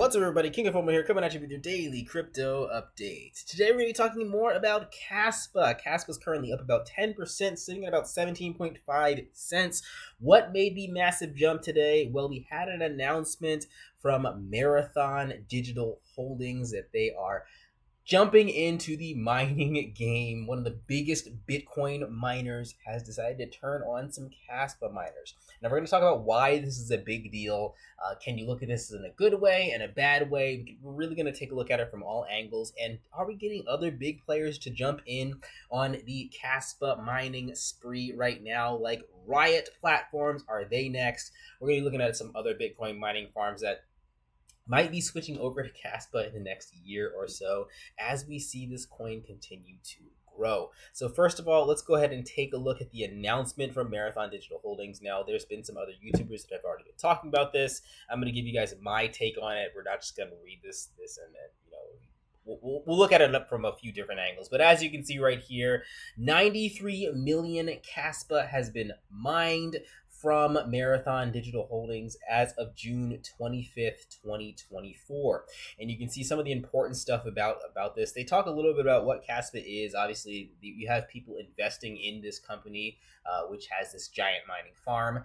What's up, everybody? King of Fomo here, coming at you with your daily crypto update. Today, we're going to be talking more about Kaspa. Kaspa is currently up about 10%, sitting at about 17.5 cents. What made the massive jump today? Well, we had an announcement from Marathon Digital Holdings that they are jumping into the mining game. One of the biggest Bitcoin miners has decided to turn on some Kaspa miners. Now we're going to talk about why this is a big deal. Can you look at this in a good way and a bad way? We're really going to take a look at it from all angles. And are we getting other big players to jump in on the Kaspa mining spree right now? Like Riot platforms, are they next? We're going to be looking at some other Bitcoin mining farms that might be switching over to Kaspa in the next year or so as we see this coin continue to grow. So first of all, let's go ahead and take a look at the announcement from Marathon Digital Holdings. Now, there's been some other YouTubers that have already been talking about this. I'm going to give you guys my take on it. We're not just going to read this and then, we'll look at it up from a few different angles. But as you can see right here, 93 million Kaspa has been mined from Marathon Digital Holdings as of June 25th, 2024. And you can see some of the important stuff about this. They talk a little bit about what Kaspa is. Obviously, you have people investing in this company, which has this giant mining farm.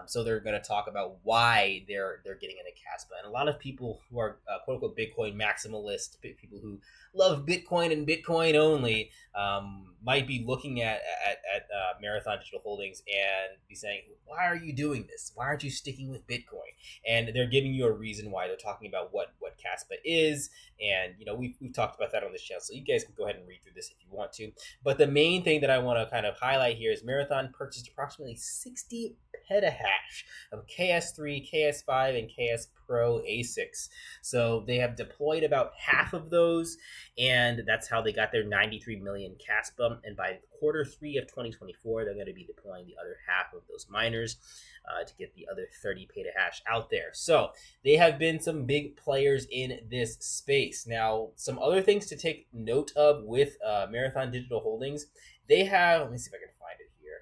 So they're going to talk about why they're getting into Kaspa. And a lot of people who are quote-unquote Bitcoin maximalists, people who love Bitcoin and Bitcoin only, might be looking at Marathon Digital Holdings and be saying, why are you doing this? Why aren't you sticking with Bitcoin? And they're giving you a reason why. They're talking about what Kaspa is. And, we've talked about that on this channel. So you guys can go ahead and read through this if you want to. But the main thing that I want to kind of highlight here is Marathon purchased approximately 60 petahash of KS3, KS5, and KS Pro ASICs. So they have deployed about half of those, and that's how they got their 93 million Kaspa. And by quarter 3 of 2024, they're going to be deploying the other half of those miners to get the other 30 petahash out there. So they have been some big players in this space. Now, some other things to take note of with Marathon Digital Holdings, they have, let me see if I can find it here.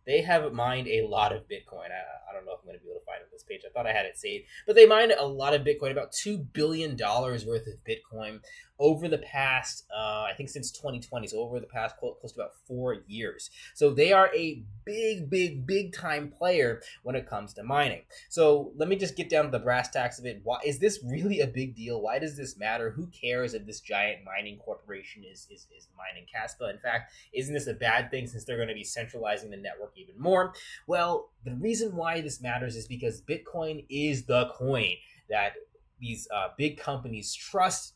They have mined a lot of Bitcoin. I don't know if I'm going to be able to find it on this page. I thought I had it saved. But they mined a lot of Bitcoin, about $2 billion worth of Bitcoin over the past, I think since 2020, so over the past close to about 4 years. So they are a big time player when it comes to mining. So let me just get down to the brass tacks of it. Why is this really a big deal? Why does this matter? Who cares if this giant mining corporation is mining Kaspa? In fact, isn't this a bad thing since they're going to be centralizing the network even more? Well, the reason why this matters is because Bitcoin is the coin that these big companies trust.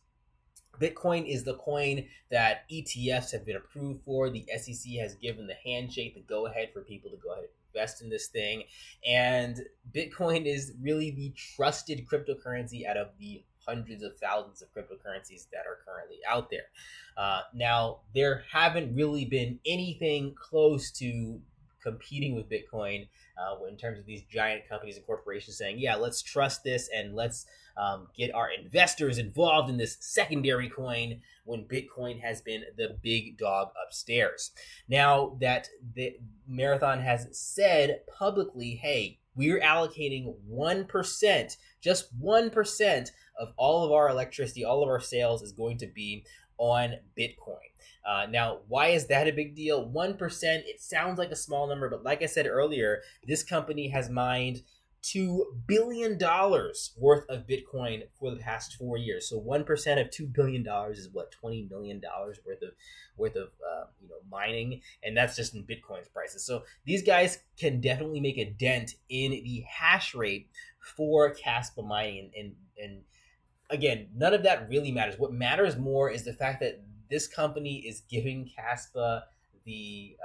Bitcoin is the coin that ETFs have been approved for. The SEC has given the handshake, the go-ahead for people to go ahead and invest in this thing. And Bitcoin is really the trusted cryptocurrency out of the hundreds of thousands of cryptocurrencies that are currently out there. Now, there haven't really been anything close to competing with Bitcoin in terms of these giant companies and corporations saying, yeah, let's trust this and let's get our investors involved in this secondary coin when Bitcoin has been the big dog upstairs. Now that the Marathon has said publicly, hey, we're allocating 1%, just 1% of all of our electricity, all of our sales is going to be on Bitcoin. Now, why is that a big deal? 1%, it sounds like a small number, but like I said earlier, this company has mined $2 billion worth of Bitcoin for the past 4 years. So 1% of $2 billion is what, $20 million worth of mining, and that's just in Bitcoin's prices. So these guys can definitely make a dent in the hash rate for Kaspa mining, and again, none of that really matters. What matters more is the fact that this company is giving Kaspa the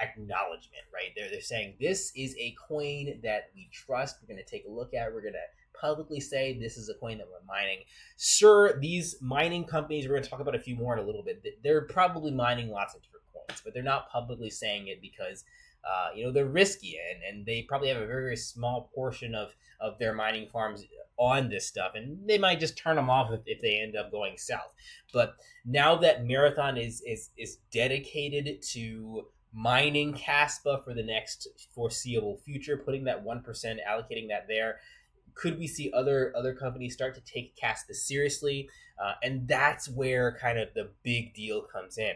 acknowledgement, right? They're saying this is a coin that we trust. We're going to take a look at. We're going to publicly say this is a coin that we're mining. Sure, these mining companies, we're going to talk about a few more in a little bit. They're probably mining lots of different coins, but they're not publicly saying it because they're risky and they probably have a very small portion of their mining farms on this stuff, and they might just turn them off if they end up going south. But now that Marathon is dedicated to mining Kaspa for the next foreseeable future, putting that 1%, allocating that there, Could we see other companies start to take Kaspa seriously? And that's where kind of the big deal comes in.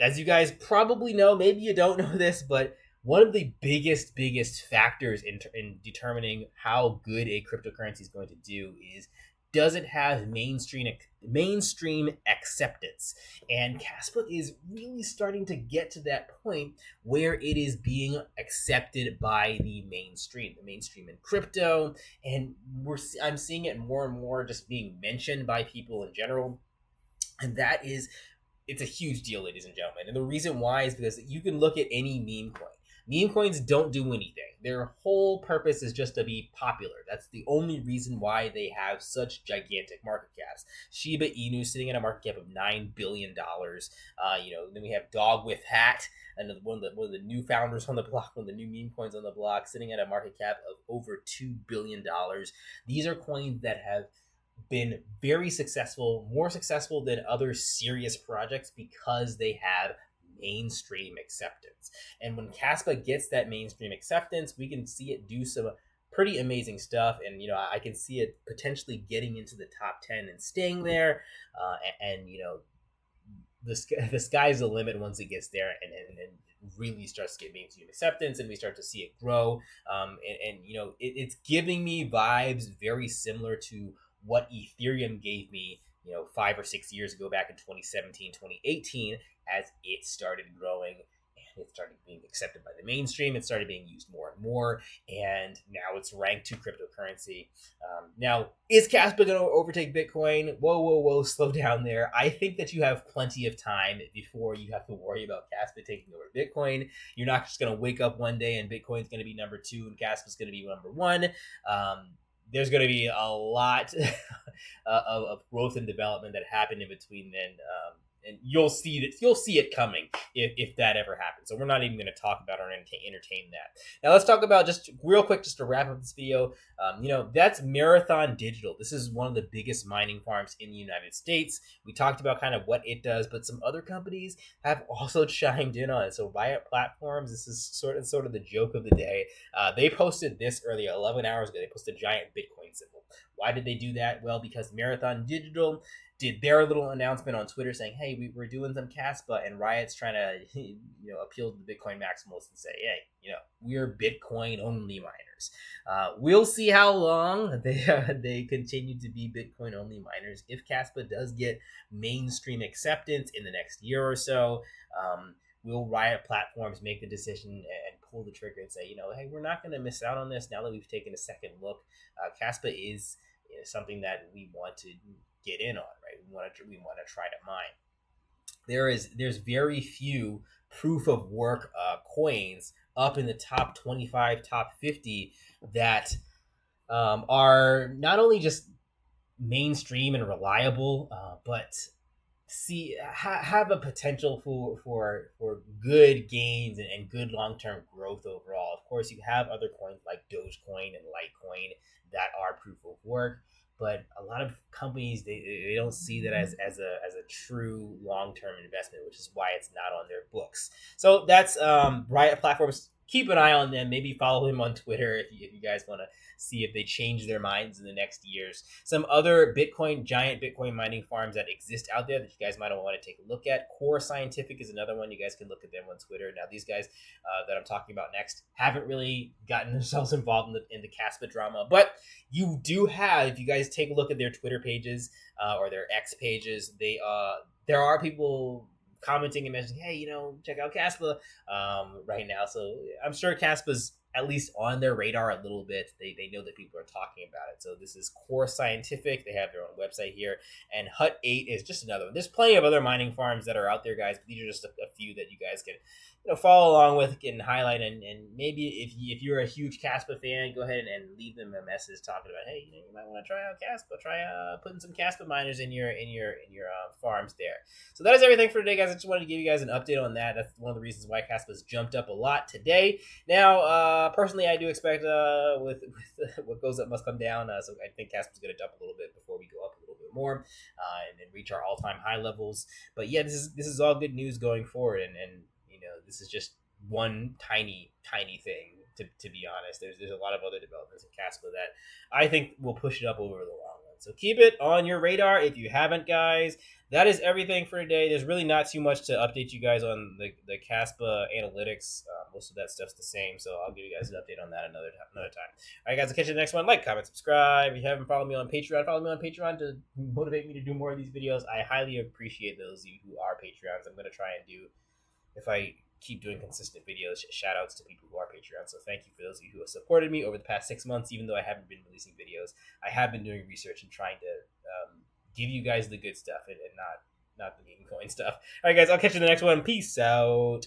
As you guys probably know, maybe you don't know this, but one of the biggest factors in determining how good a cryptocurrency is going to do is, does it have mainstream acceptance? And Kaspa is really starting to get to that point where it is being accepted by the mainstream in crypto, and I'm seeing it more and more just being mentioned by people in general, and that is, it's a huge deal, ladies and gentlemen. And the reason why is because you can look at any meme coin. Meme coins don't do anything. Their whole purpose is just to be popular. That's the only reason why they have such gigantic market caps. Shiba Inu sitting at a market cap of $9 billion. Then we have Dog with Hat, and one of the new founders on the block, one of the new meme coins on the block, sitting at a market cap of over $2 billion. These are coins that have been very successful, more successful than other serious projects, because they have mainstream acceptance. And when Kaspa gets that mainstream acceptance, we can see it do some pretty amazing stuff. And I can see it potentially getting into the top 10 and staying there. The sky's the limit once it gets there and really starts to get mainstream acceptance, and we start to see it grow. It's giving me vibes very similar to what Ethereum gave me, 5 or 6 years ago, back in 2017, 2018, as it started growing and it started being accepted by the mainstream. It started being used more and more, and now it's ranked to cryptocurrency. Now, is Kaspa going to overtake Bitcoin? Whoa, slow down there. I think that you have plenty of time before you have to worry about Kaspa taking over Bitcoin. You're not just going to wake up one day and Bitcoin's going to be number 2 and Kaspa's going to be number 1. There's going to be a lot of growth and development that happened in between then, and you'll see it coming if that ever happens. So we're not even going to talk about or entertain that. Now let's talk about, just real quick, just to wrap up this video. That's Marathon Digital. This is one of the biggest mining farms in the United States. We talked about kind of what it does, but some other companies have also chimed in on it. So Riot Platforms, this is sort of the joke of the day. They posted this earlier, 11 hours ago. They posted a giant Bitcoin symbol. Why did they do that? Well, because Marathon Digital did their little announcement on Twitter saying, hey, we're doing some Kaspa, and Riot's trying to appeal to the Bitcoin maximalists and say, hey, we're Bitcoin only miners. We'll see how long they continue to be Bitcoin only miners. If Kaspa does get mainstream acceptance in the next year or so, will Riot Platforms make the decision and pull the trigger and say, hey, we're not going to miss out on this now that we've taken a second look? Kaspa is something that we want to get in on, right? We want to try to mine. There's very few proof of work coins up in the top 25, top 50 that are not only just mainstream and reliable, but have a potential for good gains and good long-term growth overall. Of course, you have other coins like Dogecoin and Litecoin that are proof of work, but a lot of companies, they don't see that as a true long-term investment, which is why it's not on their books. So that's Riot Platforms. Keep an eye on them. Maybe follow him on Twitter if you guys want to see if they change their minds in the next years. Some other giant Bitcoin mining farms that exist out there that you guys might want to take a look at. Core Scientific is another one. You guys can look at them on Twitter. Now, these guys that I'm talking about next haven't really gotten themselves involved in the Kaspa drama, but you do have, if you guys take a look at their Twitter pages or their X pages, there are people commenting and mentioning, hey, check out Kaspa right now. So I'm sure Kaspa's at least on their radar a little bit. They know that people are talking about it. So this is Core Scientific. They have their own website here. And Hut 8 is just another one. There's plenty of other mining farms that are out there, guys, but these are just a few that you guys can follow along with and highlight. And maybe if you're a huge Kaspa fan, go ahead and leave them a message talking about, hey, you might want to try out Kaspa. Try putting some Kaspa miners in your farms there. So that is everything for today, guys. I just wanted to give you guys an update on that. That's one of the reasons why Kaspa's jumped up a lot today. Now, personally, I do expect with what goes up must come down. So I think Kaspa's going to dump a little bit before we go up a little bit more and then reach our all-time high levels. But yeah, this is all good news going forward, and this is just one tiny thing To be honest, there's a lot of other developments in Kaspa that I think will push it up over the long run. So keep it on your radar if you haven't, guys. That is everything for today. There's really not too much to update you guys on the Kaspa analytics. Most of that stuff's the same, so I'll give you guys an update on that another time. All right, guys, I'll catch you in the next one. Like, comment, subscribe. If you haven't followed me on Patreon, follow me on Patreon to motivate me to do more of these videos. I highly appreciate those of you who are Patreons. I'm going to try and do, if I keep doing consistent videos, shout outs to people who are Patreon. So thank you for those of you who have supported me over the past 6 months. Even though I haven't been releasing videos, I have been doing research and trying to give you guys the good stuff and not the meme coin stuff. All right, guys, I'll catch you in the next one. Peace out.